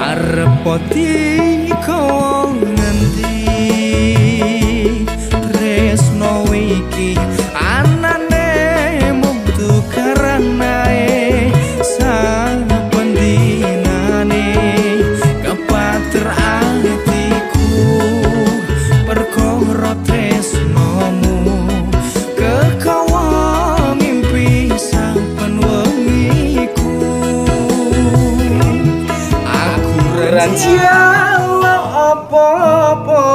arep poti kowo ngendi tresno iki anane mung tukarane saben dinane kepater atiku perkara tresnomu kekawa ngimpi saben wengiku aku rancana apa-apa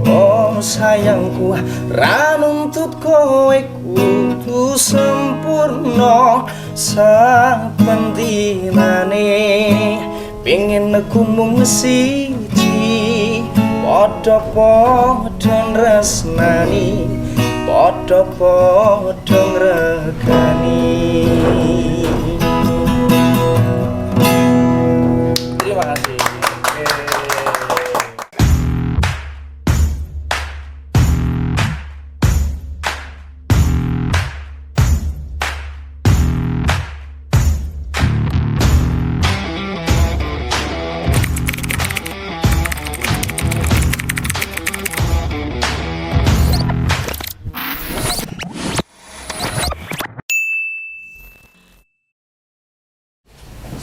oh sayangku ra nuntut kowe kudu sempurna saben dinane pengin aku mung siji padha-padha nresnani padha-padha ngregani. Terima kasih.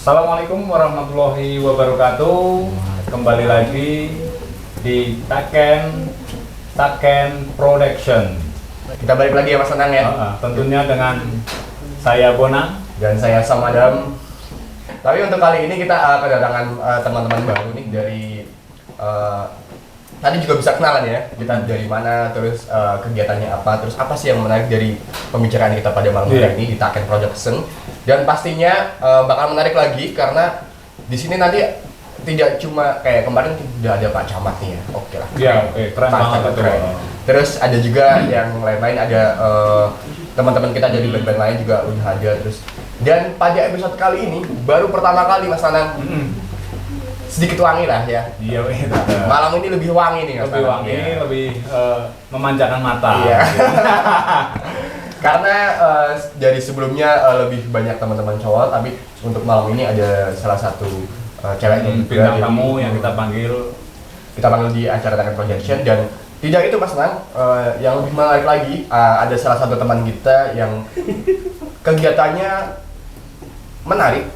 Assalamualaikum warahmatullahi wabarakatuh. Kembali lagi di Taken Production. Kita balik lagi ya Mas Anang ya. Tentunya dengan saya Bonang Dan saya Samadam. Tapi untuk kali ini kita kedatangan teman-teman baru nih dari tadi juga bisa kenalan ya. Kita dari mana, terus kegiatannya apa, terus apa sih yang menarik dari pembicaraan kita pada malam hari ini di Taken Production. Dan pastinya bakal menarik lagi karena di sini nanti tidak cuma kayak kemarin udah ada Pak Camat nih ya. Oke lah. Iya, oke, keren banget keren. Terus ada juga yang lain-lain, ada teman-teman kita dari band-band lain juga udah ada terus. Dan pada episode kali ini baru pertama kali Mas Anang sedikit wangi lah ya. Iya, malam ini lebih wangi nih Mas lebih Anang. wangi, Ya. lebih memanjakan mata. Iya. Karena dari sebelumnya lebih banyak teman-teman cowok, tapi untuk malam ini ada salah satu ceweknya bintang tamu yang kita panggil di acara Taken Production. Dan tidak itu Mas Nang, yang lebih menarik lagi ada salah satu teman kita yang kegiatannya menarik,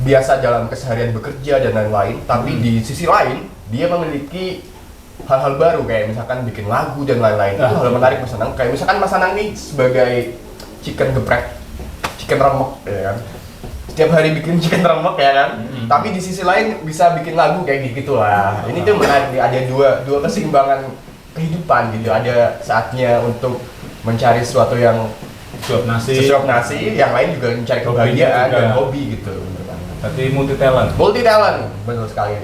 biasa dalam keseharian bekerja dan lain-lain, tapi di sisi lain dia memiliki hal-hal baru kayak misalkan bikin lagu dan lain-lain. Itu hal menarik Mas Anang. Kayak misalkan Mas Anang nih sebagai chicken geprek, chicken remek ya kan. Setiap hari bikin chicken remek ya kan. Tapi di sisi lain bisa bikin lagu kayak gitu lah. Ini tuh menarik nih, ada dua keseimbangan kehidupan gitu. Ada saatnya untuk mencari sesuatu yang suap nasi, yang lain juga mencari kebahagiaan dan hobi gitu. tapi multi talent, betul sekali.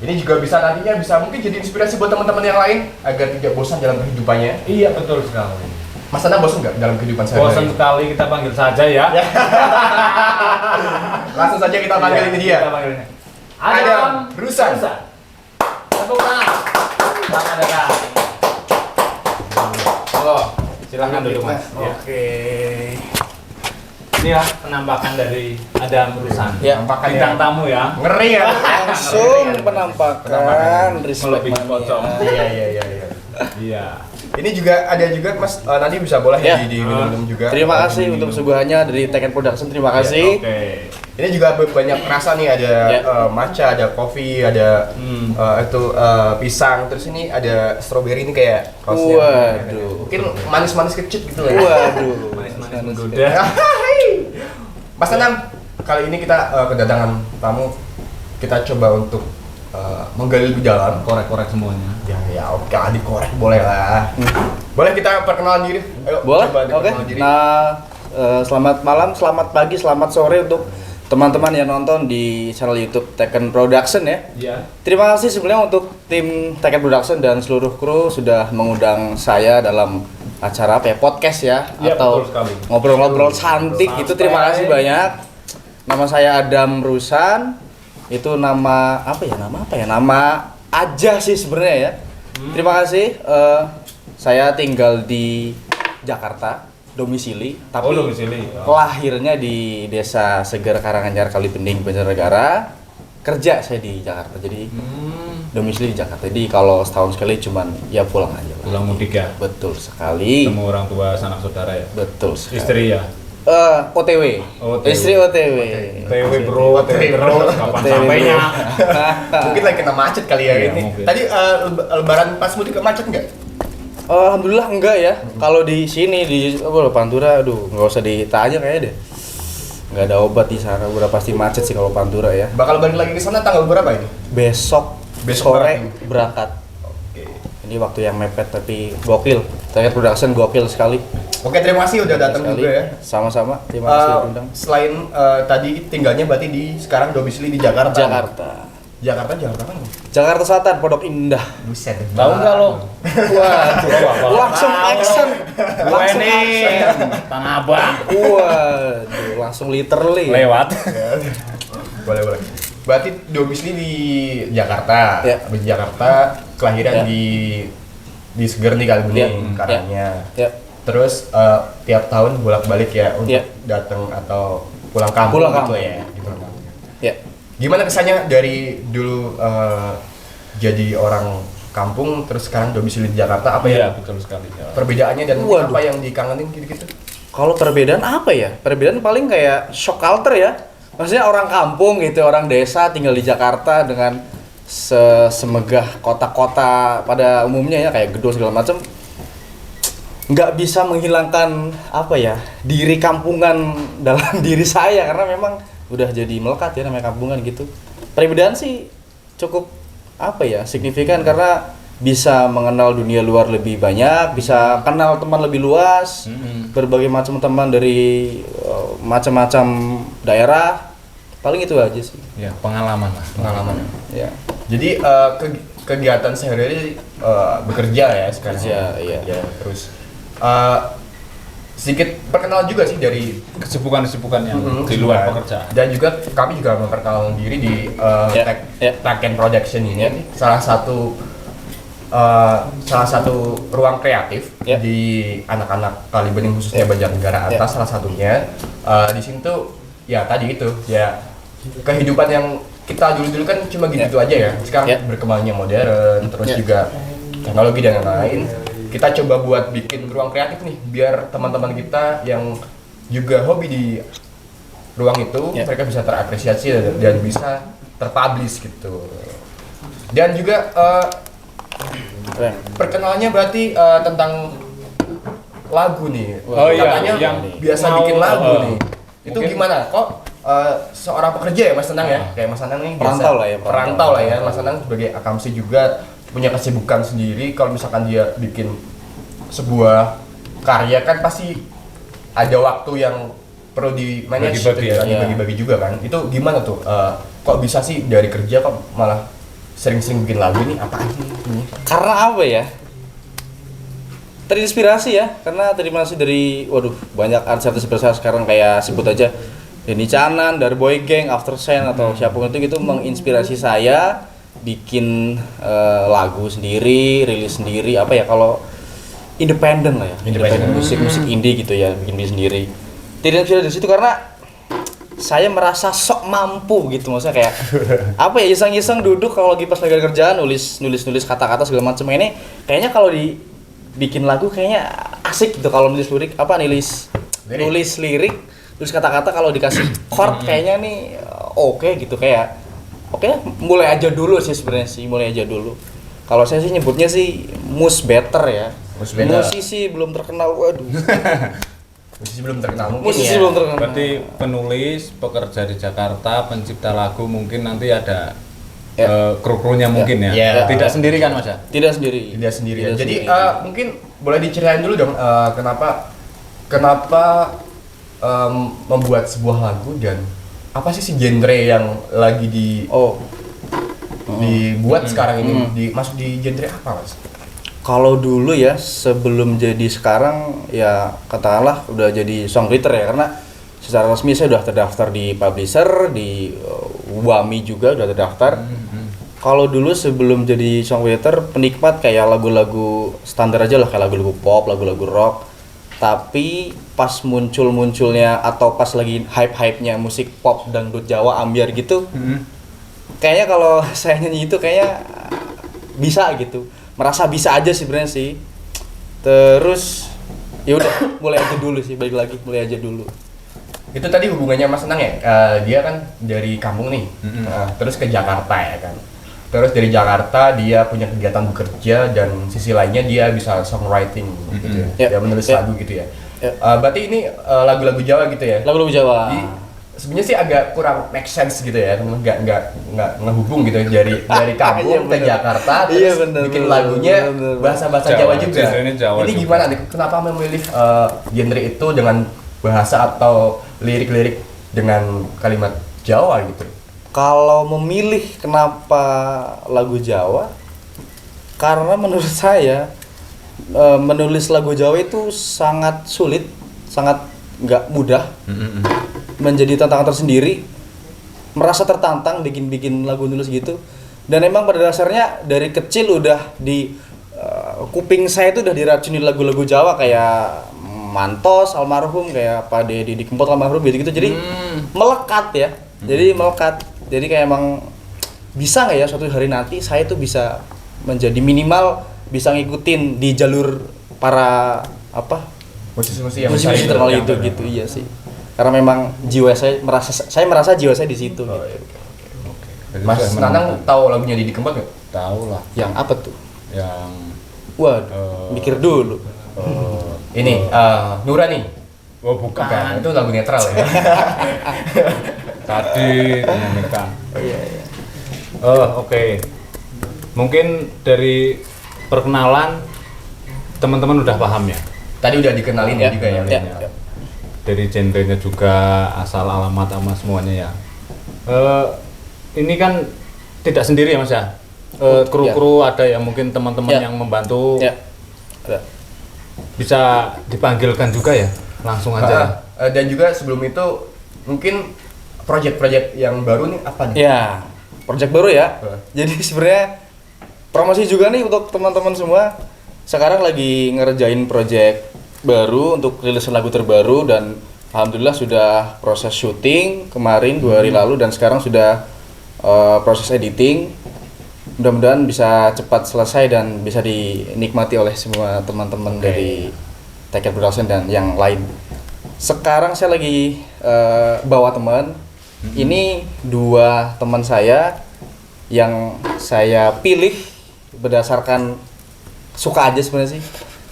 Ini juga bisa nantinya mungkin jadi inspirasi buat teman-teman yang lain agar tidak bosan dalam kehidupannya. Iya, betul sekali. Mas Anang bosan nggak dalam kehidupan sehari-hari? Bosan sekali, kita panggil saja ya. Langsung saja kita panggil ini dia. Kita panggilnya Adam Rusan. Tepuk tangan. Selamat datang. Halo, silahkan duduk Mas. Oke. Ini ya penampakan dari Adam Rusan. Ya, penampakan bintang ya. tamu ya. Ngeri ya. Langsung penampakan respect Lebih mania. pocong. Iya. Iya. Ini juga ada juga Mas, nanti bisa boleh Ya. di minum juga. Terima kasih untuk suguhannya dari Taken Production. Terima kasih. Oke. Ini juga banyak rasa nih, ada Ya. matcha, ada kopi, ada pisang, terus ini ada strawberry ini kayak kaosnya. Waduh. Mungkin manis-manis kecil gitu ya. Waduh. Manis-manis menggoda. Mas Anang, kali ini kita kedatangan tamu. Kita coba untuk menggali lebih dalam. Korek-korek semuanya. Ya oke, dikorek boleh lah. Boleh kita perkenalan diri? Ayo, Boleh? coba Oke. diperkenalan diri. Nah, selamat malam, selamat pagi, selamat sore untuk teman-teman yang nonton di channel YouTube Taken Production ya. Iya. Terima kasih sebenarnya untuk tim Taken Production dan seluruh kru sudah mengundang saya dalam acara apa ya, podcast ya, Iya, atau betul sekali. ngobrol-ngobrol cantik. Santai. Itu terima kasih banyak. Nama saya Adam Rusan. Itu nama apa ya? Nama aja sih sebenarnya ya. Terima kasih. Saya tinggal di Jakarta. domisili, tapi domisili. lahirnya di Desa Segar Karanganyar Kalibening Banjarnegara, kerja saya di Jakarta. Jadi domisili di Jakarta. Jadi kalau setahun sekali cuman ya pulang aja. Pulang mudik ya. Betul sekali. Ketemu orang tua, sanak saudara ya. Betul sekali. Istri ya. OTW. OTW. Istri OTW. TW bro, TW terus kapan OTW, sampainya? Mungkin lagi kena macet kali ya Iya, ini. mungkin. Tadi lebaran pas mudik macet nggak? Alhamdulillah enggak ya. Kalau di sini di Pantura, aduh nggak usah ditanya kayaknya deh. Nggak ada obat di sana, udah pasti macet sih kalau Pantura ya. Bakal balik lagi ke sana tanggal berapa ini? Besok sore berangkat. Oke. Ini waktu yang mepet tapi gokil. Terkait production gokil sekali. Oke, terima kasih udah datang Sekali. juga ya. Sama-sama. Terima kasih udah undang. Selain tadi tinggalnya berarti di sekarang domisili di Jakarta. Jakarta. Jakarta kan? Jakarta Selatan, Pondok Indah. Buset. Tahu nggak lo? Waduh, langsung action. Langsung ini action. Tanah Abang Waduh, langsung literally. lewat. Boleh. Berarti domisili di Jakarta. Ya. Habis di Jakarta, kelahiran Ya. di Seger nih Kalibening Ya. karangnya. Ya. Terus tiap tahun bolak-balik ya untuk Ya. datang atau pulang kampung Pulang gitu kampung. ya. Di pulang kampung. Ya. Gimana kesannya dari dulu jadi orang kampung terus sekarang domisili di Jakarta, apa ya Iya, betul sekali. Ya. perbedaannya dan Waduh. apa yang dikangenin gitu-gitu? Kalau perbedaan apa ya? Perbedaan paling kayak shock culture ya. Maksudnya orang kampung gitu, orang desa tinggal di Jakarta dengan semegah kota-kota pada umumnya ya kayak gedung segala macam. Nggak bisa menghilangkan apa ya diri kampungan dalam diri saya karena memang udah jadi melekat ya namanya kampungan gitu. Perbedaan sih cukup apa ya signifikan karena bisa mengenal dunia luar lebih banyak, bisa kenal teman lebih luas, berbagai macam teman dari macam-macam daerah. Paling itu aja sih. Ya, pengalaman lah. Pengalaman. Ya. Jadi kegiatan sehari-hari bekerja ya sekarang. Kerja, iya. Ya, terus sedikit perkenalan juga sih dari Kesibukan-kesibukan yang di luar kesibukan. pekerjaan. Dan juga kami juga memperkenalkan diri di Tech and Production ini. Ya. Salah satu ruang kreatif Ya. di anak-anak Kalibening khususnya Banjarnegara Ya. atas salah satunya. Di sini tuh ya tadi itu ya kehidupan yang kita dulu kan cuma gitu aja ya. Sekarang Ya. berkembangnya modern, terus Ya. juga teknologi dan lain-lain. Kita coba buat bikin ruang kreatif nih biar teman-teman kita yang juga hobi di ruang itu Ya. mereka bisa terapresiasi dan bisa terpublish gitu. Dan juga Keren. perkenalannya berarti tentang lagu nih. Oh iya, Katanya yang biasa mau, bikin lagu nih. Itu mungkin- gimana? Kok seorang pekerja ya Mas Tenang ya? Kayak Mas Tenang nih biasa Perantau lah ya, Perantau lah ya. Mas Tenang sebagai akamsi juga punya kesibukan sendiri. Kalau misalkan dia bikin sebuah karya kan pasti ada waktu yang perlu di manage Bagi-bagi gitu, ya. kan, dibagi-bagi juga kan. Itu gimana tuh? Kok bisa sih dari kerja kok malah sering-sering bikin lagu ini apa aja ini? Karena apa ya? Terinspirasi ya, karena terinspirasi dari banyak artis-artis besar sekarang kayak sebut aja Denny Canan, dari Boy Gang, After Sen atau siapapun itu menginspirasi saya bikin lagu sendiri, rilis sendiri apa ya kalau independen lah ya, independen musik indie gitu ya, bikin sendiri. Terinspirasi dari situ karena saya merasa sok mampu gitu maksudnya kayak apa ya iseng-iseng duduk kalau lagi pas lagi ada kerjaan nulis kata-kata segala macam ini kayaknya kalau bikin lagu kayaknya asik gitu kalau nulis lirik nulis lirik terus kata-kata kalau dikasih chord kayaknya nih oke gitu kayak oke mulai aja dulu sih sebenarnya sih mulai aja dulu kalau saya sih nyebutnya sih mus better ya musisi belum terkenal waduh Musisi belum terkenal mungkin musisi ya. belum terkenal Berarti penulis, pekerja di Jakarta, pencipta lagu mungkin nanti ada Ya. kru-krunya mungkin ya. Ya. Tidak sendiri kan Mas ya? tidak sendiri Tidak sendiri ya. Tidak Jadi sendiri. mungkin boleh diceritain dulu dong kenapa membuat sebuah lagu dan apa sih genre yang lagi dibuat sekarang ini masuk di genre apa Mas? Kalau dulu ya sebelum jadi sekarang ya katakanlah udah jadi songwriter ya karena secara resmi saya udah terdaftar di publisher di WAMI juga udah terdaftar. Kalau dulu sebelum jadi songwriter penikmat kayak lagu-lagu standar aja lah kayak lagu-lagu pop, lagu-lagu rock. Tapi pas munculnya atau pas lagi hype-hype-nya musik pop dangdut Jawa ambiar gitu, kayaknya kalau saya nyanyi itu kayaknya bisa gitu, merasa bisa aja sih sebenarnya sih. Terus ya udah mulai aja dulu sih, balik lagi mulai aja dulu. Itu tadi hubungannya Mas Senang ya, dia kan dari kampung nih, terus ke Jakarta ya kan. Terus dari Jakarta dia punya kegiatan bekerja dan sisi lainnya dia bisa songwriting gitu ya, dia menulis lagu gitu ya. Berarti ini lagu-lagu Jawa gitu ya? Lagu-lagu Jawa. Sebenarnya sih agak kurang make sense gitu ya, nggak ngehubung gitu ya, dari kampung ke Jakarta terus bikin lagunya bahasa-bahasa Jawa juga. Ini gimana nih? Kenapa memilih genre itu dengan bahasa atau lirik-lirik dengan kalimat Jawa gitu? Kalau memilih kenapa lagu Jawa, karena menurut saya menulis lagu Jawa itu sangat sulit, sangat nggak mudah, menjadi tantangan tersendiri, merasa tertantang bikin lagu nulis gitu. Dan emang pada dasarnya dari kecil udah di kuping saya itu udah diracuni lagu-lagu Jawa kayak Mantos almarhum, kayak Pak Deddy Kempot almarhum gitu, jadi melekat ya, jadi melekat. Jadi kayak emang bisa nggak ya suatu hari nanti saya tuh bisa menjadi minimal bisa ngikutin di jalur para musisi terkenal itu gitu. Iya sih, karena memang saya merasa jiwa saya di situ. Okay. Mas Nanang tahu lagunya Didi Kempot nggak? Tahu lah. Yang apa tuh? Yang mikir dulu. Ini Nurani. Oh bukan. Itu lagu netral ya. Tadi dinyanyikan. Iya. Oke. Mungkin dari perkenalan teman-teman udah paham ya. Tadi udah dikenalin ya juga ya. Dari genrenya juga, asal alamat sama semuanya ya. Ini kan tidak sendiri ya Mas ya. Kru-kru ada ya, mungkin teman-teman yang membantu. Ya. Ada. Bisa dipanggilkan juga ya. Langsung aja. Dan juga sebelum itu mungkin project-project yang baru nih apa nih? Ya, project baru ya. Jadi sebenarnya promosi juga nih untuk teman-teman semua. Sekarang lagi ngerjain project baru untuk rilis lagu terbaru dan alhamdulillah sudah proses syuting kemarin 2 hari lalu dan sekarang sudah proses editing. Mudah-mudahan bisa cepat selesai dan bisa dinikmati oleh semua teman-teman dari Ticket Production dan yang lain. Sekarang saya lagi bawa teman. Ini 2 teman saya yang saya pilih berdasarkan suka aja sebenarnya sih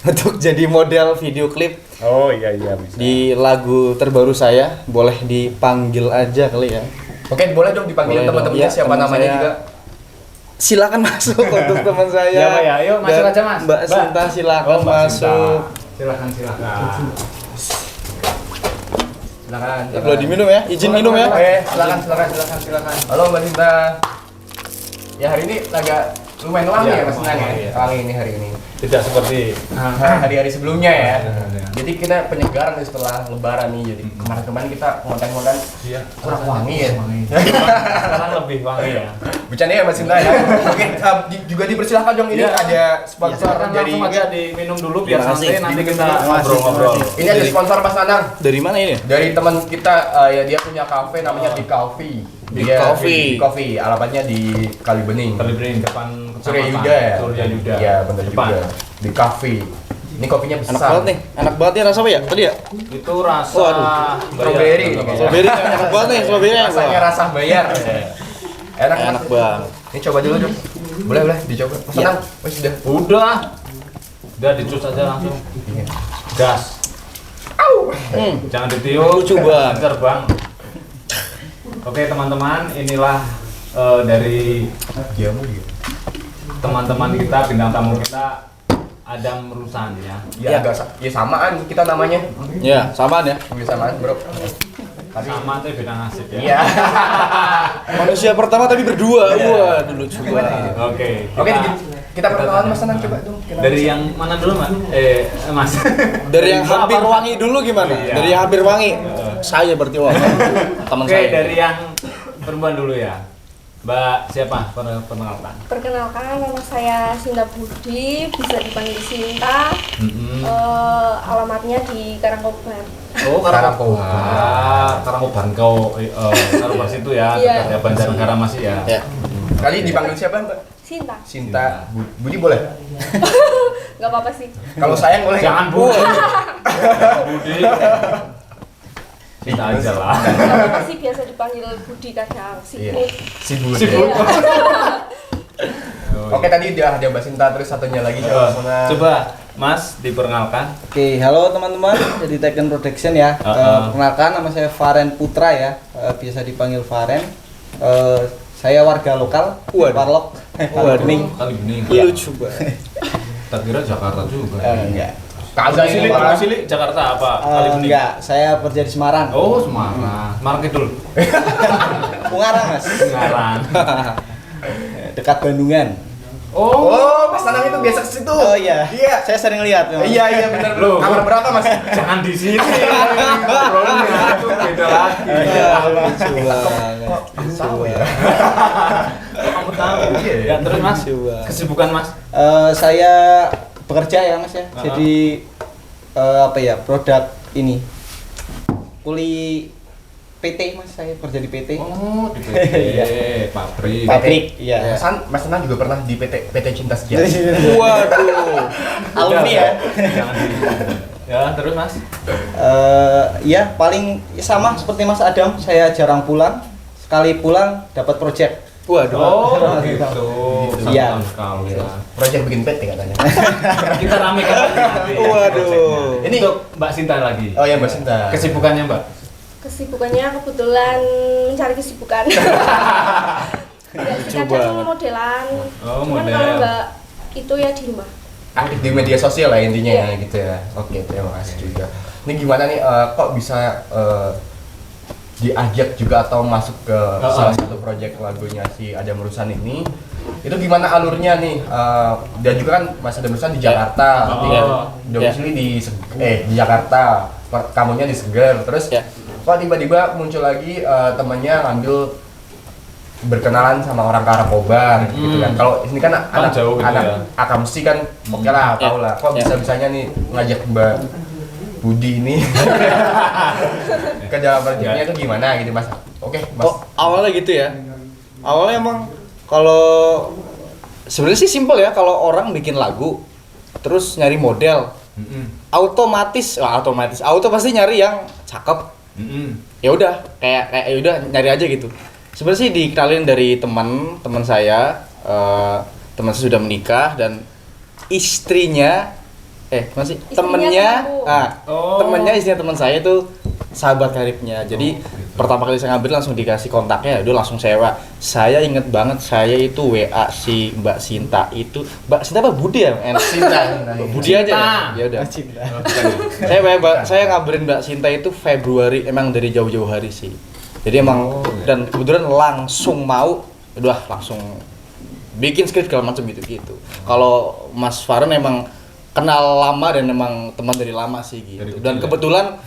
untuk jadi model video klip. Oh iya bisa. Di lagu terbaru saya, boleh dipanggil aja kali ya. Oke, boleh dong dipanggil teman-temannya siapa namanya juga. Silakan masuk untuk teman saya. Ya Pak ya, ayo masuk aja Mas. Mbak Sinta silakan masuk. Silakan. Boleh diminum ya, izin minum ya. Silakan. Halo Mbak Sinta. Ya hari ini agak lumayan wangi ya Mas Senang ya. Hari ini. Tidak seperti hari-hari sebelumnya ya. Jadi kita penyegaran nih setelah lebaran nih. Jadi kemarin kita konten-konten kurang wangi ya. sekarang lebih wangi ya. Bercanda ya Mas Sinta ya. Oke, juga dipersilahkan dong ini ada sponsor dari langsung aja diminum dulu biar Terima kasih. santai nanti kita ngobrol-ngobrol. Ini ada sponsor Mas Nanang. Dari mana ini? Dari teman kita ya dia punya kafe namanya Big Coffee. Big Coffee. Big Coffee, alamatnya di Kalibening. Depan Surya Yuda ya? Surya Yuda. Iya, benar juga. Di Coffee. Ini kopinya besar. Enak banget nih rasa apa ya? Tadi ya? Itu rasa strawberry. Strawberry enak banget nih, strawberry. Rasanya rasa bayar. Enak banget. Ini coba dulu dong. Boleh dicoba. Senang. Wes Udah dicus aja langsung. Gas. Jangan ditiup. Lucu banget. Terbang. Oke teman-teman, inilah dari teman-teman kita, bintang tamu kita, Adam Rusan ya. Ya agak samaan kita namanya. Ya, samaan ya. Samaan, Bro. Sama tapi beda nasib ya. Iya. Manusia pertama tapi berdua. Wah, dulu coba. Oke, kita perkenalan Mas Senang coba dong. dari yang mana dulu Mas? Mas. Dari yang hampir wangi dulu gimana? Iya. Dari yang hampir wangi. Saya berarti teman Oke, saya. dari yang perempuan dulu ya. Mbak siapa? Perkenalkan. Perkenalkan, nama saya Sinta Budi, bisa dipanggil Sinta. Alamatnya di Karangkobar. Oh, Karangkobar. Karangkobar kau Karangkobar situ ya, Iya. dekat ya Banjarnegara masih ya. Ya. Kali dipanggil siapa, Mbak? Sinta. Sinta. Budi boleh? Gak apa-apa sih. Kalau sayang boleh? Jangan Budi. Budi. Kita aja lah. Gak apa-apa sih, biasa dipanggil Budi kadang. Iya. Sibuk. Si Budi. Sibuk. Iya. Oke, tadi udah ada Mbak Sinta, terus satunya lagi sama Coba Mas diperkenalkan. Oke, halo teman-teman, jadi Taken Production ya. Perkenalkan, nama saya Faren Putra ya, biasa dipanggil Faren. Saya warga lokal, Warlock, Kalibening. Kalibening. Lucu banget. Tak kira Jakarta juga. Enggak. kagak ini Pak. Domisili Jakarta apa? Kalibening. Enggak, saya kerja di Semarang. Oh, Semarang. Semarang Kidul. Ungarang mas. Semarang. Dekat Bandungan. Oh, Mas Nanang itu biasa ke situ. Oh iya. Iya. Saya sering lihat. memang. Iya benar. Loh. Kamar berapa, Mas? Jangan di sini. Ngobrolnya itu beda lagi. Lucu banget. Tahu ya. Kamu tahu. Iya. Ya, terus Mas. Coba. Kesibukan Mas? Saya bekerja ya mas ya. Jadi apa ya, produk ini kuli PT mas, saya kerja di PT. Oh, di PT. Pabrik. Pabrik, iya. Mas Nanang juga pernah di PT Cinta Setia. Waduh, alumni ya. Jangan di. Ya, terus Mas. Ya paling sama seperti Mas Adam, saya jarang pulang. Sekali pulang dapat project. Waduh. Oh, gitu. Iya. Sekali ya. Proyek bikin PT katanya. Kita ramekan lagi nanti ya, Waduh. projectnya. Ini- Untuk Mbak Sinta lagi. Oh ya Mbak Sinta. Kesibukannya Mbak? Kesibukannya kebetulan mencari kesibukan. Ya, kadang modelan. Oh, Cuman model. kalau nggak itu ya di rumah. Aktif di media sosial lah intinya ya gitu ya. Oke, terima kasih juga. Ini gimana nih kok bisa diajak juga atau masuk ke salah satu proyek lagunya si Adam Rusan ini? Itu gimana alurnya nih? Dan juga kan Mas Adam Rusan di Jakarta, domisili di Jakarta, kamunya di Seger. Terus kok tiba-tiba muncul lagi temannya ngambil berkenalan sama orang Karangkobar gitu kan. Kalau ini kan anak jauh gitu ya. Akamsi kan oke lah, tahu lah. Kok bisa-bisanya nih ngajak Mbak Budi ini ke dalam proyeknya itu gimana gitu Mas? Oke, Mas. Oh, awalnya gitu ya. Awalnya emang kalau sebenarnya sih simpel ya, kalau orang bikin lagu terus nyari model, otomatis auto pasti nyari yang cakep. Ya udah, kayak ya udah nyari aja gitu. Sebenarnya sih dikenalin dari teman saya, teman saya sudah menikah dan istrinya masih temennya, temennya istrinya teman saya itu sahabat karibnya. Jadi pertama kali saya ngambil langsung dikasih kontaknya, udah langsung sewa. Saya inget banget, saya itu WA si Mbak Sinta itu, Mbak Sinta apa Budi ya? Sinta. Budi aja ya udah. Saya ngabarin Mbak Sinta itu Februari, emang dari jauh-jauh hari sih. Jadi emang dan kebetulan langsung mau, udah langsung bikin skrip segala macam gitu. Kalau Mas Farhan emang kenal lama dan emang teman dari lama sih gitu. Dan kebetulan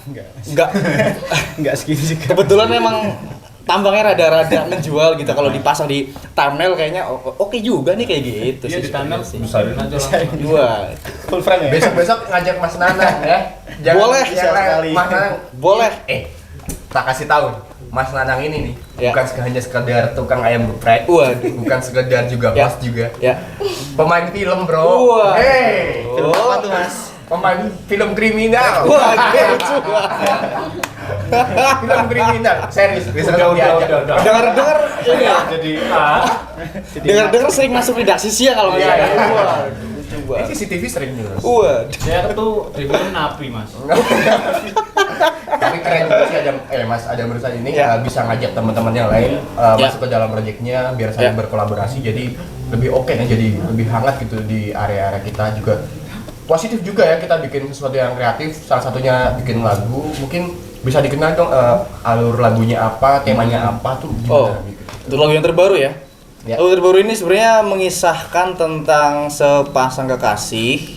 enggak segitu juga. Kebetulan emang tambangnya rada-rada menjual gitu. Kalau dipasang di thumbnail kayaknya oke juga nih kayak gitu. Iya, sih di thumbnail sebenarnya sih. besarin aja langsung. Dua. Full frame ya? Besok ngajak Mas Nanang ya. Boleh, yang lain, sekali. Mas Nanang. Boleh. Tak kasih tahu. Mas Nanang ini nih, Ya. bukan hanya sekedar tukang ayam geprek. Waduh. Bukan sekedar juga Ya. host juga. Ya. Pemain film, Bro. Wah. Hey. Film apa tuh mas? Pemain film kriminal. Wah, lucu. Film kriminal. Serius, besok diajak. Dengar-dengar ini ya. Jadi Dengar-dengar sering masuk redaksi sih ya kalau nggak Iya, salah. iya. Wah, lucu Ini banget. CCTV sering nih, Mas. saya tuh ributnya napi Mas. Tapi keren juga sih Mas Adam Rusan ini Ya. bisa ngajak teman-teman yang lain masuk ke dalam proyeknya biar saling berkolaborasi, jadi lebih oke nih, jadi lebih hangat gitu di area-area kita juga. Positif juga ya kita bikin sesuatu yang kreatif, salah satunya bikin lagu. Mungkin bisa dikenal dong alur lagunya apa, temanya apa tuh gimana gitu. Untuk lagu yang terbaru ya. Ya. Lagu terbaru ini sebenarnya mengisahkan tentang sepasang kekasih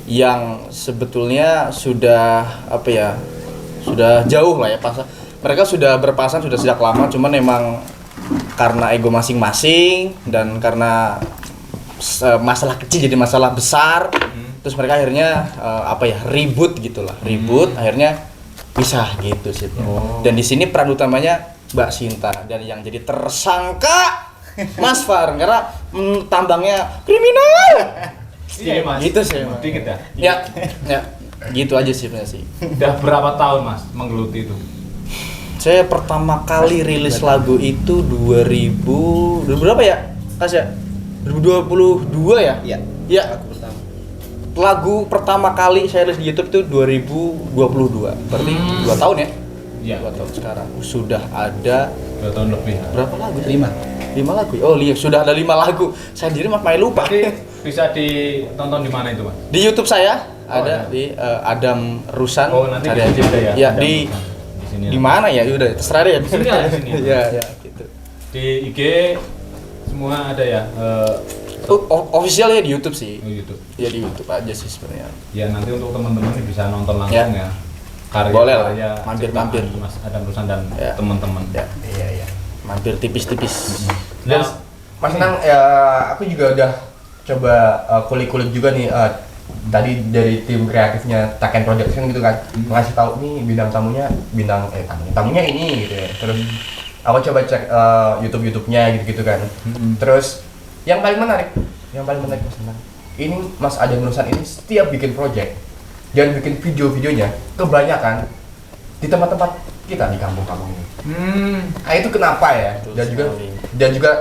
yang sebetulnya sudah sudah jauh lah ya mereka sudah berpasangan sudah sejak lama, cuman emang karena ego masing-masing dan karena masalah kecil jadi masalah besar. Terus mereka akhirnya ribut gitulah, akhirnya pisah gitu sih. Dan di sini peran utamanya Mbak Sinta dan yang jadi tersangka Mas Far karena tambangnya kriminal. Iya Mas. Gitu sih. Dikit ya. Ya, gitu aja sih sebenarnya sih. Udah berapa tahun Mas menggeluti itu? Saya pertama kali rilis lagu itu 2000 berapa ya? Kas ya? 2022 ya? Iya. Iya. Lagu pertama. Lagu pertama kali saya rilis di YouTube itu 2022. Berarti 2 tahun ya? Iya. 2 tahun sekarang. Sudah ada 2 tahun lebih. berapa lagu? 5 lagu. Oh, iya, sudah ada 5 lagu. Saya sendiri masih lupa. Berarti bisa ditonton di mana itu Mas? Di YouTube saya Oh, ada ya. di Adam Rusan. Oh nanti cari aja. ada ya? Ya, Ada di sini. di mana ya? Udah terserah deh ya. Di sini ya, di sini ya? Iya, iya gitu. Di IG semua ada ya? Official ya di YouTube sih. Oh, YouTube. Ya di YouTube aja sih sebenarnya. Ya nanti untuk teman-teman nih bisa nonton langsung Ya. ya. Karya Boleh lah, karya mampir-mampir. ciptaan Mas Adam Rusan dan Ya. teman-teman. Ya, Iya. mampir tipis-tipis. Dan Nah, Mas Nang, ya, aku juga udah coba kulik-kulik juga nih tadi dari tim kreatifnya Taken Production gitu kan, ngasih tahu nih tamunya ini gitu ya. Terus aku coba cek YouTube-nya gitu-gitu kan. Terus yang paling menarik Mas Nang, ini Mas Adam Rusan ini setiap bikin project dan bikin video-videonya kebanyakan di tempat-tempat kita di kampung-kampung ini. Nah itu kenapa ya? Betul Dan juga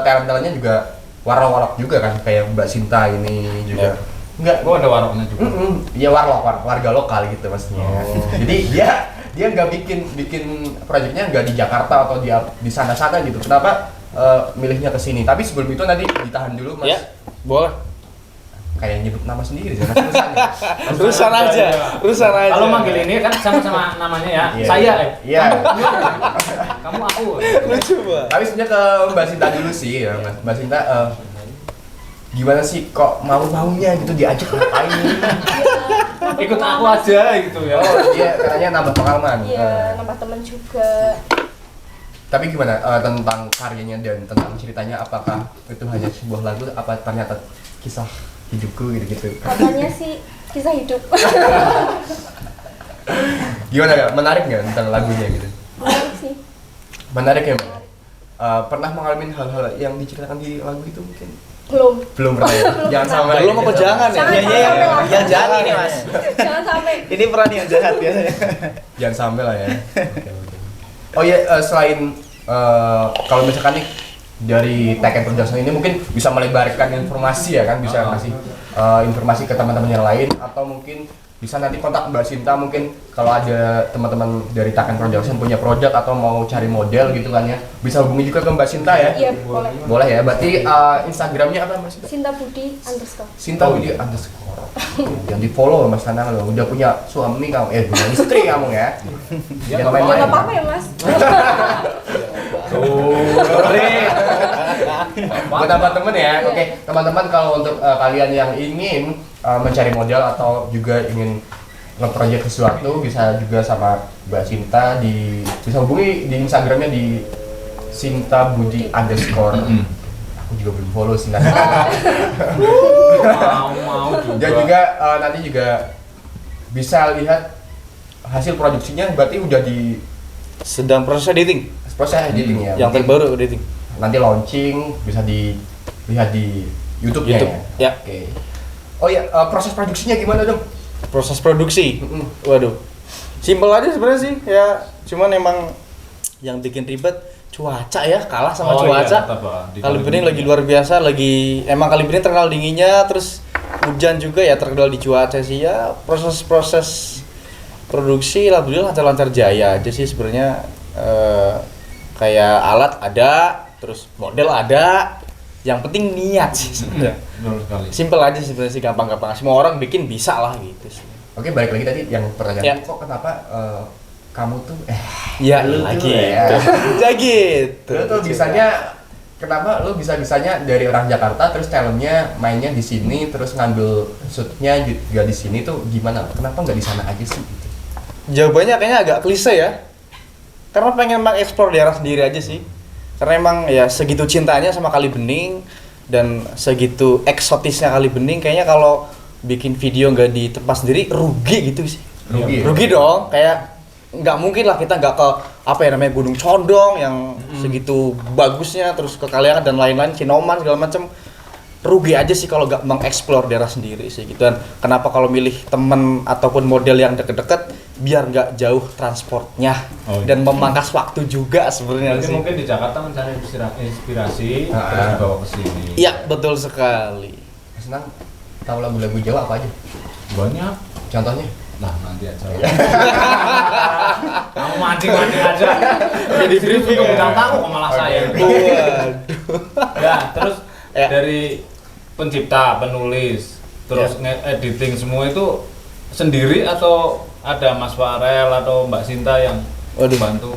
talent-talentnya juga warlock juga kan, kayak Mbak Sinta ini juga. Enggak, oh ada warungnya juga. Iya warga lokal gitu maksudnya. Jadi dia nggak bikin proyeknya nggak di Jakarta atau di sana-sana gitu. Kenapa milihnya ke sini? Tapi sebelum itu nanti ditahan dulu Mas. Ya, boleh. Kayak nyebut nama sendiri sih Mas Rusan ya. Rusan aja. Kalau manggil ini kan sama-sama namanya ya. Iya. Saya Iya. kamu aku. Lucu banget. Tapi sebenarnya ke Mbak Sinta dulu sih ya, Mas. Mbak Sinta gimana sih kok maunya gitu diajak ngapain? Ikut aku aja gitu ya. Oh iya, katanya nambah pengalaman. Iya, nambah temen juga. Tapi gimana tentang karyanya dan tentang ceritanya, apakah itu hanya sebuah lagu apa ternyata kisah hidupku gitu-gitu? Katanya sih kisah hidup. Gimana ya? Menarik nggak tentang lagunya gitu? Menarik sih. Menarik ya, Mbak? Pernah mengalami hal-hal yang diceritakan di lagu itu mungkin? Belum Pernah ya? Jangan sampai. Belum apa jangan ya? Jangan Iya, iya, sampai lah. yang jahat ini Mas. Jangan sampai. Ini peran yang jahat biasanya. Jangan sampai lah ya. Oke. Oh iya, selain kalau misalkan nih dari Taken Production ini mungkin bisa melebarkan informasi ya kan, bisa ngasih informasi ke teman-teman yang lain, atau mungkin bisa nanti kontak Mbak Sinta mungkin kalau ada teman-teman dari Taken Production punya project atau mau cari model gitu kan ya, bisa hubungi juga ke Mbak Sinta ya. Iya, boleh. Boleh ya, berarti Instagramnya apa Mbak Sinta? Sinta Budi _ Sinta Budi _ yang di follow Mas Tanang loh, udah punya suami kamu, punya istri kamu ya. Jangan Nggak main-main. apa-apa ya Mas. Buat teman-teman ya, oke teman-teman, kalau untuk kalian yang ingin mencari model atau juga ingin nge-project sesuatu, bisa juga sama Mbak Sinta, bisa hubungi di Instagramnya di Sinta Budi _ aku juga belum follow sih. Mau juga. Dan juga nanti juga bisa lihat hasil produksinya, berarti udah di Sedang proses editing. proses editing ya. Yang Mungkin terbaru editing. nanti launching bisa dilihat di YouTube-nya YouTube, ya. ya. Oke. Oh ya, proses produksinya gimana dong? Proses produksi. Mm-mm. Waduh. Simpel aja sebenarnya sih. Ya, cuman emang yang bikin ribet cuaca ya, kalah sama cuaca. tetap, di Kalibening lagi luar biasa, emang Kalibening terkenal dinginnya, terus hujan juga ya, terkenal di cuaca sih ya. Proses produksi alhamdulillah lancar-lancar jaya aja sih sebenarnya. Kayak alat ada, terus model ada, yang penting niat sih sebenarnya. Betul sekali. Simpel aja sebenarnya sih, gampang-gampang. Semua orang bikin bisa lah gitu sih. Oke, balik lagi tadi yang pertanyaan Ya. kok kenapa kamu tuh Iya lu tuh lagi. ya. Ya gitu. Lu tuh bisanya kenapa lu bisa-bisanya dari orang Jakarta terus talentnya mainnya di sini, terus ngambil shootnya juga di sini, tuh gimana? Kenapa nggak di sana aja sih gitu? Jawabannya kayaknya agak klise ya. Karena pengen mengeksplor daerah sendiri aja sih. Karena emang ya segitu cintanya sama Kali Bening dan segitu eksotisnya Kali Bening, kayaknya kalau bikin video nggak di tempat sendiri rugi gitu sih. Rugi dong, kayak nggak mungkin lah kita nggak ke apa ya namanya Gunung Condong yang segitu bagusnya, terus ke Kaliangan dan lain-lain, Kinoman segala macam. Rugi aja sih kalau nggak mengeksplor daerah sendiri sih gitu. Dan kenapa kalau milih temen ataupun model yang deket-deket, biar nggak jauh transportnya dan memangkas waktu juga sebenarnya sih. Mungkin di Jakarta mencari inspirasi terus dibawa ke sini. Iya, betul sekali. Senang tahu lagu-lagu Jawa apa aja? Banyak. Contohnya? Nah, nanti aja. Kamu mancing-mancing aja. Jadi briefing ya. Bintang tamu kok malah saya. Waduh. Ya, terus dari pencipta, penulis, terus editing semua itu sendiri atau ada Mas Farel atau Mbak Sinta yang bantu?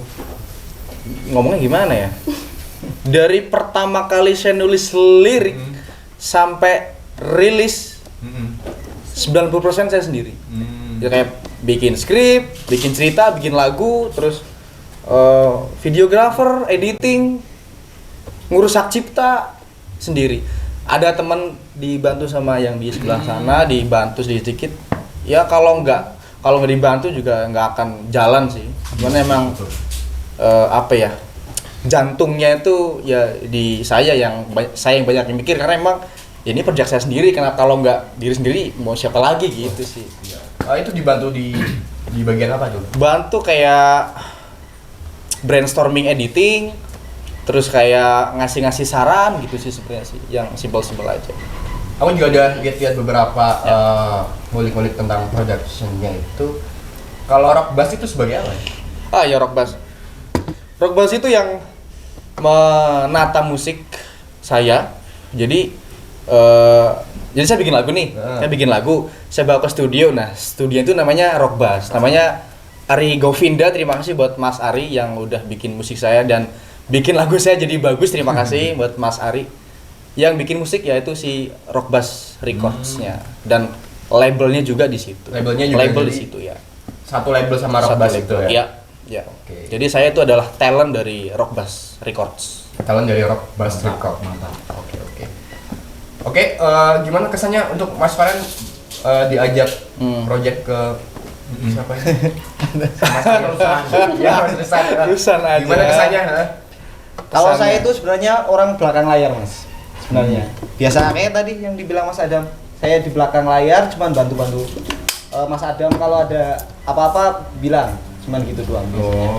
Ngomongnya gimana ya? Dari pertama kali saya nulis lirik sampai rilis 90% saya sendiri. Ya kayak bikin skrip, bikin cerita, bikin lagu, terus videographer, editing, ngurus hak cipta sendiri. Ada teman dibantu sama yang di sebelah sana, dibantu sedikit. Ya kalau nggak dibantu juga nggak akan jalan sih. Cuman emang apa ya, jantungnya itu ya di saya yang banyak yang mikir, karena emang ya ini project saya sendiri. Karena kalau nggak diri sendiri mau siapa lagi gitu sih. Itu dibantu di bagian apa tuh? Bantu kayak brainstorming editing, terus kayak ngasih saran gitu sih sebenarnya sih, yang simpel-simpel aja. Aku juga ada lihat beberapa ngulik-ngulik tentang production-nya itu. Kalau rock bass itu sebagai apa? Ya rock bass. Rock bass itu yang menata musik saya. Jadi saya bikin lagu nih. Saya bikin lagu, saya bawa ke studio. Nah, studio itu namanya rock bass. Namanya Ari Govinda. Terima kasih buat Mas Ari yang udah bikin musik saya dan bikin lagu saya jadi bagus. Terima kasih buat Mas Ari yang bikin musik, yaitu si Rock Bass Records-nya, dan labelnya juga di situ. Labelnya juga label di situ ya. Satu label sama Rock Bass itu ya. Iya, ya. Okay. Jadi saya itu adalah talent dari Rock Bass Records. Talent dari Rock Bass Records. Mantap. Oke, gimana kesannya untuk Mas Farel diajak project ke siapa ini? Rusan aja. Gimana kesannya? Kalau saya itu sebenarnya orang belakang layar, Mas. Sebenarnya. Biasa kayak tadi yang dibilang Mas Adam. Saya di belakang layar cuman bantu-bantu. Mas Adam kalau ada apa-apa bilang, cuman gitu doang biasanya.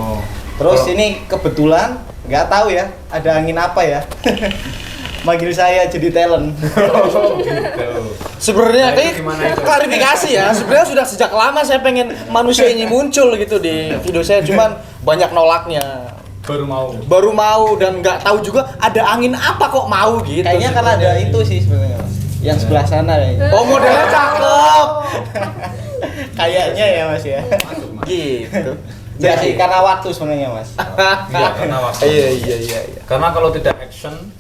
Terus ini kebetulan nggak tahu ya, ada angin apa ya. Manggil saya jadi talent. Sebenarnya klarifikasi ya. Sebenarnya sudah sejak lama saya pengen manusia ini muncul gitu di video saya, cuman banyak nolaknya. Baru mau dan nggak tahu juga ada angin apa kok mau gitu. Kayaknya karena ada itu sih sebenarnya, Mas. Yang sebelah sana kayaknya. Oh, modelnya cakep. Kayaknya ya, Mas ya. Gitu. Enggak sih, karena waktu sebenarnya, Mas. Iya, karena waktu. Iya. Karena kalau tidak action,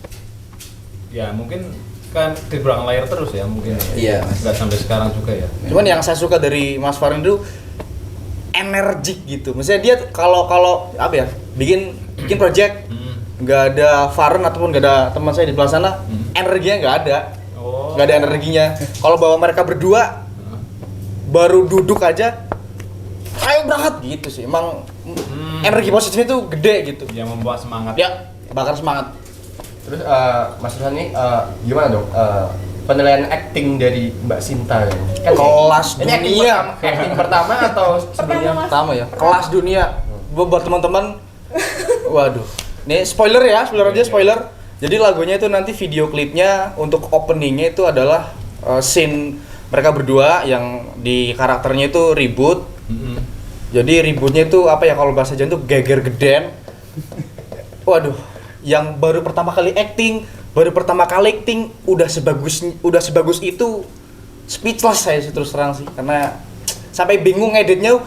ya mungkin kan di belakang layar terus ya mungkin. Iya. Nggak sampai sekarang juga ya. Cuman yang saya suka dari Mas Farel itu energik gitu. Maksudnya dia kalau apa ya, bikin project nggak ada Farel ataupun nggak ada teman saya di sebelah sana, energinya nggak ada. Nggak ada energinya. Kalau bawa mereka berdua baru duduk aja, ayo berangkat gitu sih. Emang energi positifnya itu gede gitu. Yang membuat semangat. Ya, bakar semangat. Terus Mas Rusan ini gimana dong penilaian acting dari Mbak Sinta kan? Kelas Ini dunia. acting pertama atau sebelumnya? Pertama ya, kelas dunia. Buat teman-teman, waduh. Nih spoiler ya, spoiler. Jadi lagunya itu nanti video klipnya untuk openingnya itu adalah scene mereka berdua yang di karakternya itu ribut. Jadi ributnya itu apa ya, kalau bahasa Jawa itu geger geden. Waduh, yang baru pertama kali acting udah sebagus itu, speechless saya sih terus terang sih, karena sampai bingung ngeditnya.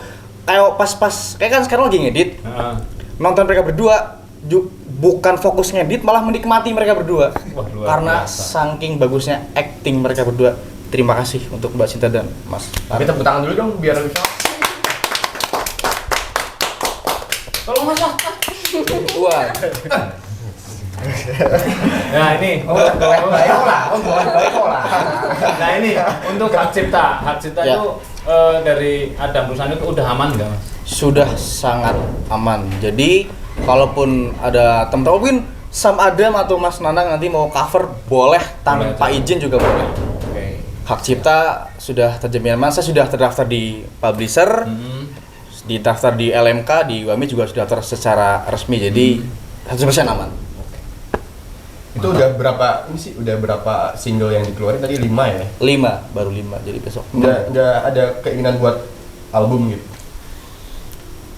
Kayak pas kayak kan sekarang lagi ngedit, nonton mereka berdua bukan fokus ngedit, malah menikmati mereka berdua. Wah, karena biasa. saking bagusnya acting mereka berdua. Terima kasih untuk Mbak Sinta dan Mas. Tapi tepuk tangan dulu dong biar bisa. Tolong Mas. Wah, Nah ini, nah ini untuk hak cipta Ya. itu dari Adam Rusani itu udah aman nggak mas? Sudah sangat aman. Jadi kalaupun ada teman-teman mungkin Sam Adam atau Mas Nanang nanti mau cover boleh tanpa izin juga boleh. Oke. Hak cipta sudah terjamin aman. Saya sudah terdaftar di publisher, didaftar di LMK, di WAMI juga sudah terdaftar secara resmi. Jadi 100% aman. Itu udah berapa single yang dikeluarin tadi 5 ya? 5, baru 5. Jadi besok. Nggak ada keinginan buat album gitu.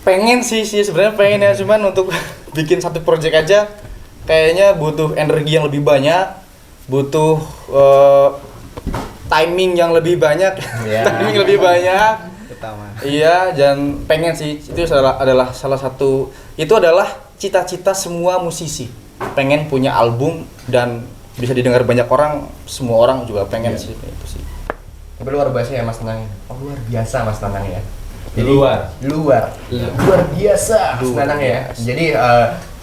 Pengen sih sebenarnya pengen ya, cuman untuk bikin satu project aja kayaknya butuh energi yang lebih banyak, butuh timing yang lebih banyak, timing lebih banyak. Pertama. Iya, dan pengen sih itu adalah salah satu, itu adalah cita-cita semua musisi. Pengen punya album dan bisa didengar banyak orang, semua orang juga pengen sih itu sih. Tapi luar biasa ya Mas Nanang. Oh, luar biasa Mas Nanang ya. Jadi, luar biasa Mas Nanang ya. Jadi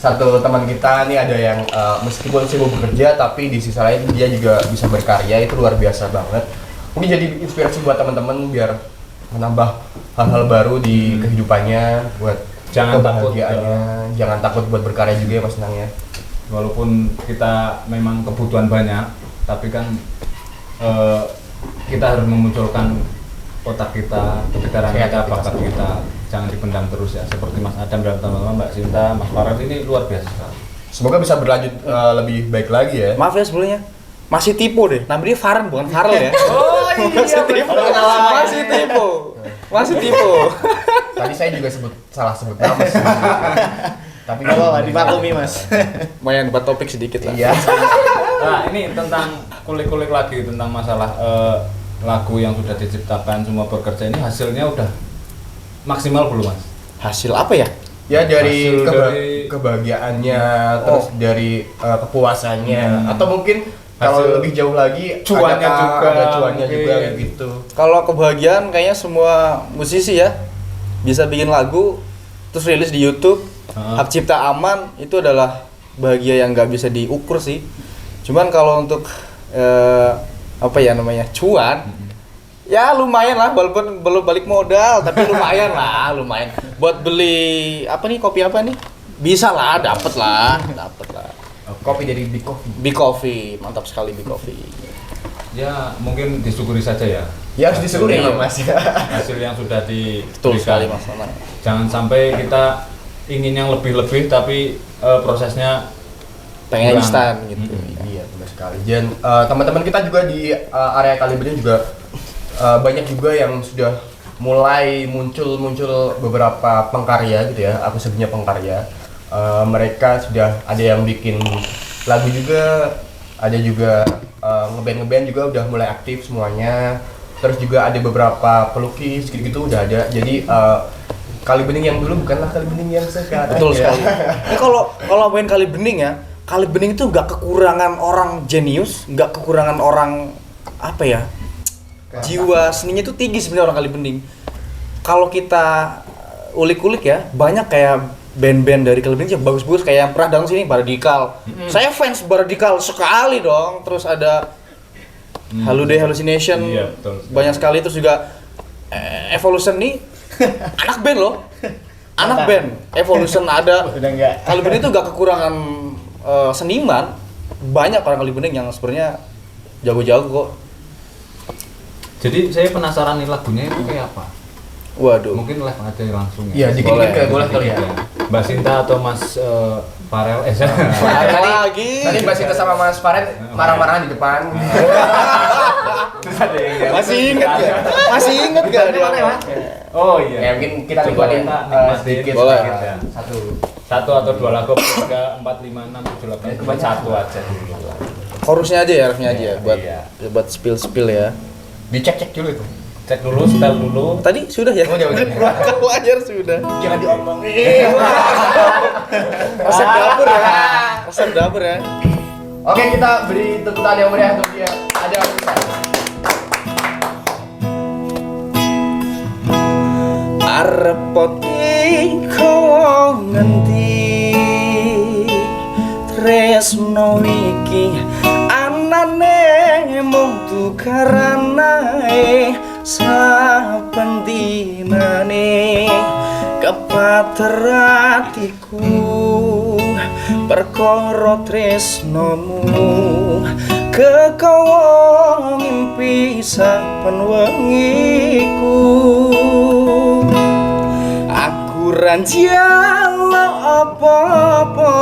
satu teman kita nih ada yang meskipun sibuk bekerja tapi di sisi lain dia juga bisa berkarya, itu luar biasa banget. Mungkin jadi inspirasi buat teman-teman biar menambah hal-hal baru di kehidupannya, buat kebahagiaannya. Jangan takut buat berkarya juga ya Mas Nanang ya. Walaupun kita memang kebutuhan banyak, tapi kan kita harus memunculkan otak kita, kepikiran kita, bakat kita, jangan dipendam terus ya. Seperti Mas Adam dan teman-teman, Mbak Sinta, Mas Farel ini luar biasa sekali. Semoga bisa berlanjut lebih baik lagi ya. Maaf ya sebelumnya, masih tipu deh. Namanya Farel bukan Farel ya. Oh iya, masih tipu. Masih tipu. Tadi saya juga salah sebut nama sih. Tapi Gak apa-apa, dimaklumi mas. Lumayan buat topik sedikit lah. iya. Nah ini tentang kulik-kulik lagi tentang masalah lagu yang sudah diciptakan, semua bekerja ini hasilnya udah maksimal belum mas? Hasil apa ya? Ya dari Hasil dari- kebahagiaannya, terus dari kepuasannya, atau mungkin kalau Hasil lebih jauh lagi cuannya juga, ada cuannya mungkin. juga kayak gitu. Kalau kebahagiaan kayaknya semua musisi ya bisa bikin lagu terus rilis di YouTube, hak cipta aman, itu adalah bahagia yang nggak bisa diukur sih. Cuman kalau untuk apa ya namanya cuan, ya lumayan lah, walaupun belum balik modal tapi lumayan lah, lumayan buat beli apa nih, kopi apa nih, bisa lah, dapet lah. Kopi dari Big Coffee. Big Coffee, mantap sekali Big Coffee. Ya mungkin disyukuri saja ya. Ya harus disyukuri Iya. ya Mas. Hasil yang sudah Betul sekali Mas Nanang. Jangan sampai kita ingin yang lebih-lebih tapi prosesnya Pengen kurang. instan gitu. Iya benar sekali. Dan teman-teman kita juga di area Kalibening juga banyak juga yang sudah mulai muncul beberapa pengkarya gitu ya. Aku sebutnya pengkarya. Mereka sudah ada yang bikin lagu juga, ada juga ngeband juga udah mulai aktif semuanya. Terus juga ada beberapa pelukis gitu udah ada. Jadi Kalibening yang dulu bukanlah Kalibening yang sekarang. Betul ya. sekali. Ini kalau main Kalibening ya, Kalibening itu nggak kekurangan orang jenius, nggak kekurangan orang apa ya, jiwa seninya itu tinggi sebenarnya orang Kalibening. Kalau kita ulik-ulik ya, banyak kayak band-band dari Kalibening yang bagus-bagus, kayak yang pernah datang sini Baradikal. Saya fans Baradikal sekali dong. Terus ada Holiday Hallucination, Iya, betul. banyak sekali. Terus juga Evolution nih anak band loh, anak band Evolution ada. Udah enggak. Kalibening itu gak kekurangan seniman, banyak orang Kalibening yang sebenarnya jago-jago kok. Jadi saya penasaran nih lagunya itu kayak apa? Waduh. Mungkin live aja langsung ya. Iya, dikit-dikit boleh kali ya. Mbak Sinta atau Mas Farel Ada lagi. Tadi Mbak Sinta sama Mas Farid marah-marahan di depan. Terus ada yang Masih inget ya? Masih inget gak dia? Oh iya. Ya mungkin kita Coba nikmatin kita nikmatin sedikit boleh. ya. Satu atau dua lagu, 3, 4, 5, 6, 7, 8, cuma satu aja dulu. Chorusnya aja ya, refnya aja Iya, buat iya. buat spill ya. Dicek-cek dulu itu. Cek dulu, setel dulu. Tadi sudah ya? Oh, udah. Wajar sudah. Jangan diomongin. Resep dapur ya. Resep dapur ya. Oke, kita beri tepuk tangan yang meriah untuk dia. Ada Musa. Arep pot iki kowe ngendi tresno iki anane mung tukarane saben dinane kepater atiku perkara tresnomu kekawa ngimpi saben wengiku aku ranjalo apa-apa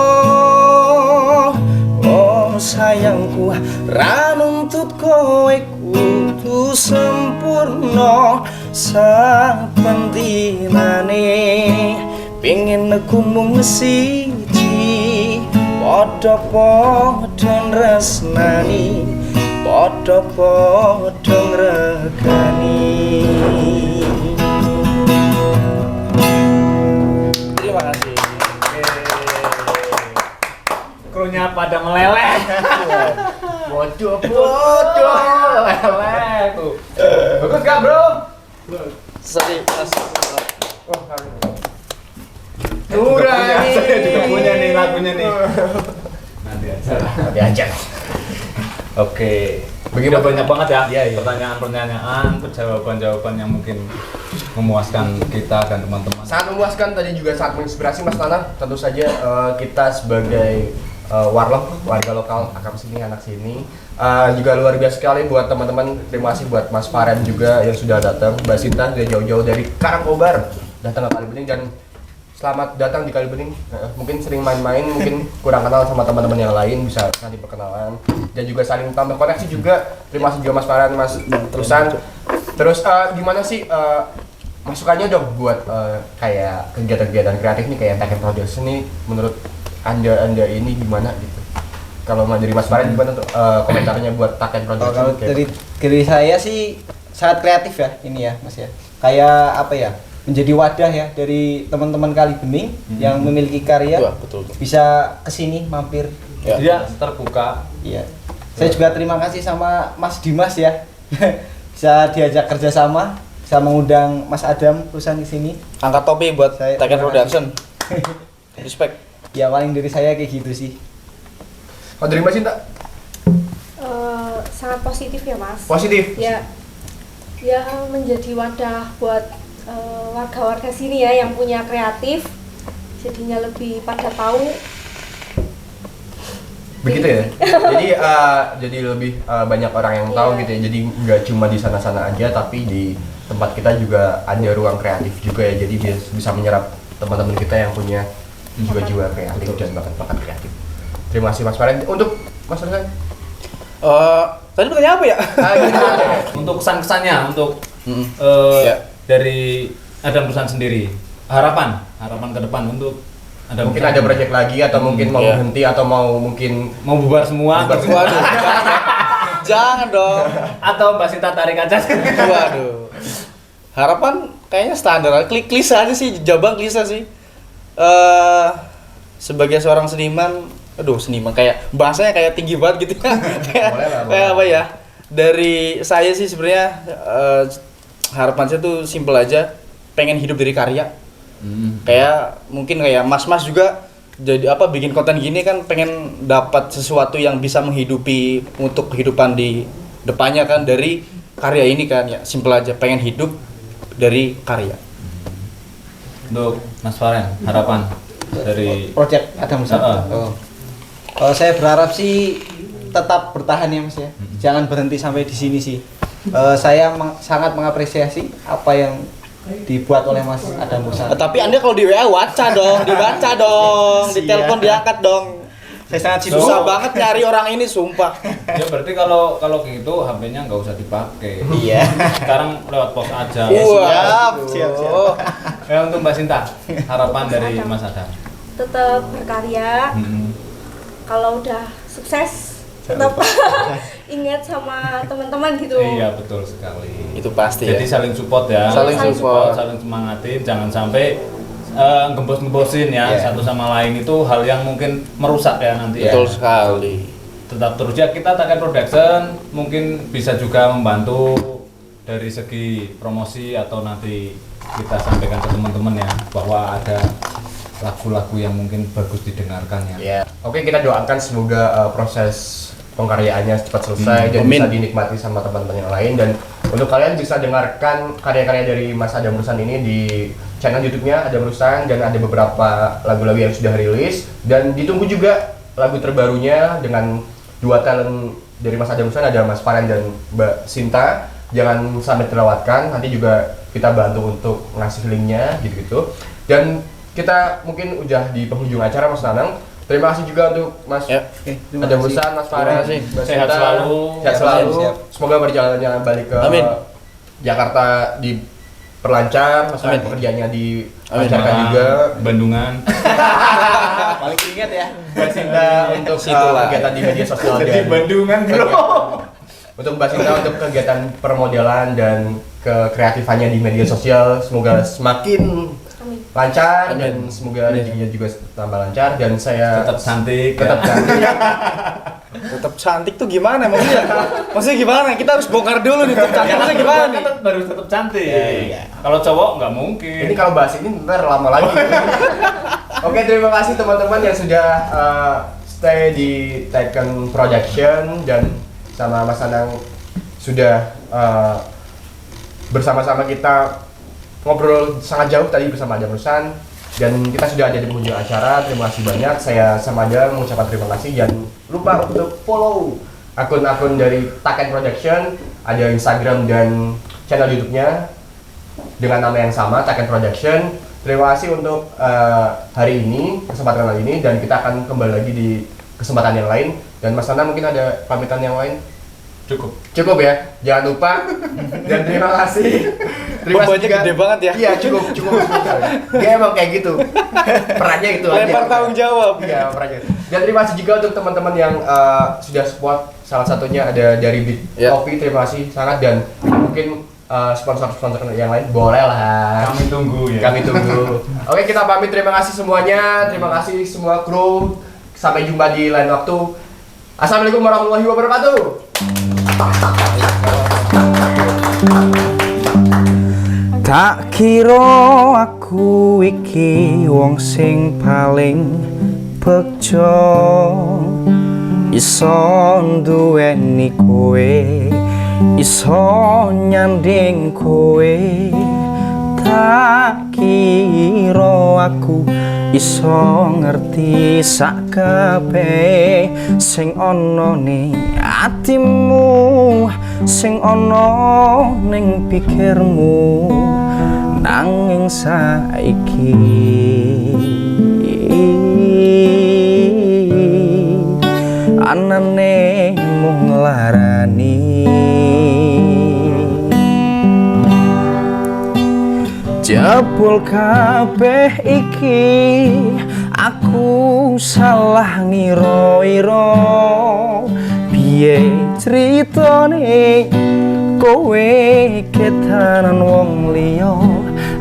oh sayangku ra nuntut kowe kudu sempurna saben dinane pengin aku mung siji padha-padha nresnani padha-padha ngregani. Terima kasih. Krunya pada meleleh. Bodoh, leleh tuh. Bagus gak bro? Sorry, Mas. Saya juga punya nih lagunya nih. Nanti aja. Oke. Begitu banyak banget ya, Iya. pertanyaan-pertanyaan, jawaban-jawaban yang mungkin memuaskan kita dan teman-teman. Sangat memuaskan, tadi juga sangat menginspirasi Mas Nana. Tentu saja kita sebagai warga lokal akam sini, anak sini juga luar biasa sekali buat teman-teman. Terima kasih buat Mas Farhan juga yang sudah datang, Mbak Sinta sudah jauh-jauh dari Karangkobar datang ke Kalibening, dan selamat datang di Kalibening. Mungkin sering main-main, mungkin kurang kenal sama teman-teman yang lain, bisa nanti perkenalan dan juga saling tambah koneksi juga. Terima kasih juga Mas Farhan, Mas Rusan. Terus gimana sih masukannya dong buat kayak kegiatan-kegiatan kreatif nih kayak Taken Production nih, menurut anda ini gimana gitu? Kalau dari Mas Farhan gimana tuh komentarnya buat Taken Production? Kalau dari saya sih sangat kreatif ya ini ya Mas ya. Kayak apa ya? Menjadi wadah ya dari teman-teman Kalibening yang memiliki karya. Betul. Bisa kesini mampir. Ya. Dia terbuka. Iya. Saya juga terima kasih sama Mas Dimas ya. Bisa diajak kerjasama, bisa mengundang Mas Adam Rusan ke sini. Angkat topi buat Saya Taken terima Production. Respect. Ya paling dari saya kayak gitu sih. Kalau dari Mbak Sinta? Sangat positif ya Mas. Positif. Ya menjadi wadah buat warga-warga sini ya yang punya kreatif, jadinya lebih pada tahu. Begitu ya. Jadi lebih banyak orang yang tahu Iya. gitu ya. Jadi nggak cuma di sana-sana aja, tapi di tempat kita juga ada ruang kreatif juga ya. Jadi bisa menyerap teman-teman kita yang punya juga jiwa kreatif dan bakat-bakat kreatif. Terima kasih Mas Farhan. Untuk Mas Farhan? Tadi pertanyaan apa ya? Untuk kesan-kesannya, untuk Ya. dari Adam Rusan sendiri, harapan ke depan untuk Adam Mungkin Rusan. ada proyek lagi atau mungkin mau Iya. berhenti atau mau mungkin mau bubar semua, Bubar gitu. semua. Waduh, jangan dong. Atau Mbak Sinta tarik aja. Waduh. Harapan kayaknya standar, klise aja sih, jabang klise sih. Sebagai seorang seniman, seniman kayak bahasanya kayak tinggi banget gitu. kayak Boleh lah, kayak boleh. apa ya? Dari saya sih sebenarnya harapan saya tuh simple aja, pengen hidup dari karya. Kayak mungkin kayak mas-mas juga jadi bikin konten gini kan pengen dapat sesuatu yang bisa menghidupi untuk kehidupan di depannya kan dari karya ini kan, ya simple aja, pengen hidup dari karya. Untuk Mas Farhan, harapan dari Project Adam Rusan. Kalau saya berharap sih tetap bertahan ya Mas ya. Jangan berhenti sampai di sini sih. Saya sangat mengapresiasi apa yang dibuat oleh Mas Adam Rusan. Tapi Anda kalau di WA dibaca dong, di telepon diangkat dong. Saya sangat sibuk. Susah banget nyari orang ini, sumpah. ya berarti kalau gitu HP-nya nggak usah dipakai. Iya. Sekarang lewat pos aja. Siap. Ya, untuk Mbak Sinta, harapan dari Mas Adam. Tetap berkarya. Kalau udah sukses tetap ingat sama teman-teman gitu. Iya, betul sekali. Itu pasti Jadi ya. saling support ya. Saling support. Saling semangatin, jangan sampai gembos-gembosin ya satu sama lain, itu hal yang mungkin merusak ya nanti Betul ya. sekali. Tetap terus ya, kita Taken Production mungkin bisa juga membantu dari segi promosi atau nanti kita sampaikan ke teman-teman ya bahwa ada lagu-lagu yang mungkin bagus didengarkan ya. Ya. Oke, kita doakan semoga proses pengkaryaannya cepat selesai dan Amin. bisa dinikmati sama teman-teman yang lain. Dan untuk kalian bisa dengarkan karya-karya dari Mas Adam Ruslan ini di channel YouTube-nya Adam Ruslan, dan ada beberapa lagu-lagu yang sudah rilis, dan ditunggu juga lagu terbarunya dengan dua talent dari Mas Adam Ruslan, ada Mas Farhan dan Mbak Sinta. Jangan sampai terlewatkan, nanti juga kita bantu untuk ngasih linknya gitu-gitu. Dan kita mungkin udah di penghujung acara, Mas Nanang. Terima kasih juga untuk Mas Adam Ruslan, Mas Farhan, Mbak Sehat Sinta. selalu. Sehat selalu. Siap. Semoga perjalanannya balik ke Amin. Jakarta diperlancar, Mas Farhan pekerjaannya dilancarkan Malang, juga. Bandungan. Paling ingat ya. Mbak Sinta untuk Situlah. kegiatan di media sosial Di dan Bandungan, bro. untuk Mbak Sinta untuk kegiatan permodelan dan kekreatifannya di media sosial, semoga semakin Amin. lancar Amin. dan semoga rezekinya juga tambah lancar. Dan saya Tetap cantik. tetap ya. cantik. Tetap cantik tuh gimana maksudnya? Maksudnya gimana? Kita harus bongkar dulu nih tetap cantik maksudnya gimana nih? Kan baru tetap cantik. Iya. Kalau cowok nggak mungkin. Ini kalau bahas ini ntar lama lagi. Oke, terima kasih teman-teman yang sudah stay di Taken Production, dan sama Mas Anang sudah bersama-sama kita ngobrol sangat jauh tadi bersama Adam Ruslan, dan kita sudah ada di penghujung acara. Terima kasih banyak. Saya sama Adam mengucapkan terima kasih. Jangan lupa untuk follow akun-akun dari Taken Production, ada Instagram dan channel YouTube-nya dengan nama yang sama, Taken Production. Terima kasih untuk hari ini, kesempatan kali ini, dan kita akan kembali lagi di kesempatan yang lain. Dan Mas Nana mungkin ada pamitan yang lain? Cukup ya, jangan lupa. Dan terima kasih. Bebannya gede banget ya. Iya, cukup. Dia emang kayak gitu. Perannya itu aja. Lempar tanggung jawab. Iya, perannya. Dan terima kasih juga untuk teman-teman yang sudah support. Salah satunya ada dari Big Ya. Coffee, terima kasih sangat. Dan mungkin sponsor-sponsor yang lain boleh lah. Kami tunggu ya. Kami tunggu. Oke, kita pamit. Terima kasih semuanya. Terima kasih semua kru. Sampai jumpa di lain waktu. Assalamualaikum warahmatullahi wabarakatuh. Tak kira aku iki wong sing paling bejo, iso nduweni kowe, iso nyanding kowe. Tak kira aku iso ngerti sak kabeh sing ana ning atimu, sing ana ning pikirmu. Nanging saiki anane mung nglarani, jebul kabeh iki aku salah ngira-ira. Piye critane kowe ketanan wong liya,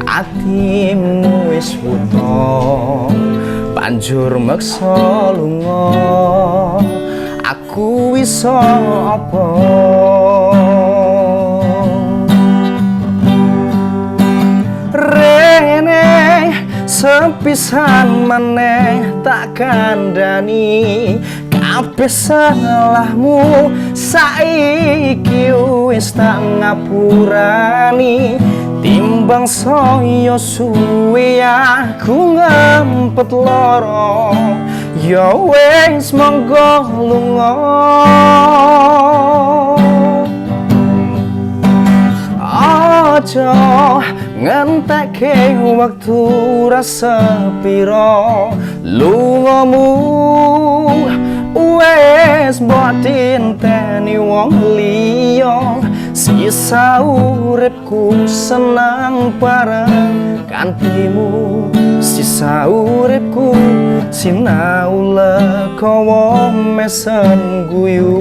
atimu wis wuta banjur meksa lunga. Aku iso apa? Rene sepisan maneh tak kandhani, kabeh salahmu saiki wis tak ngapurani. Timbang saya suwe aku ngempet lara, ya wis monggo lunga. Aja ngentekke wektu rasa pira, lungamu wes mbok tinteni wong liya. Sisa uripku senang bareng kantimu, sisa uripku sinau lekowo mesen guyu.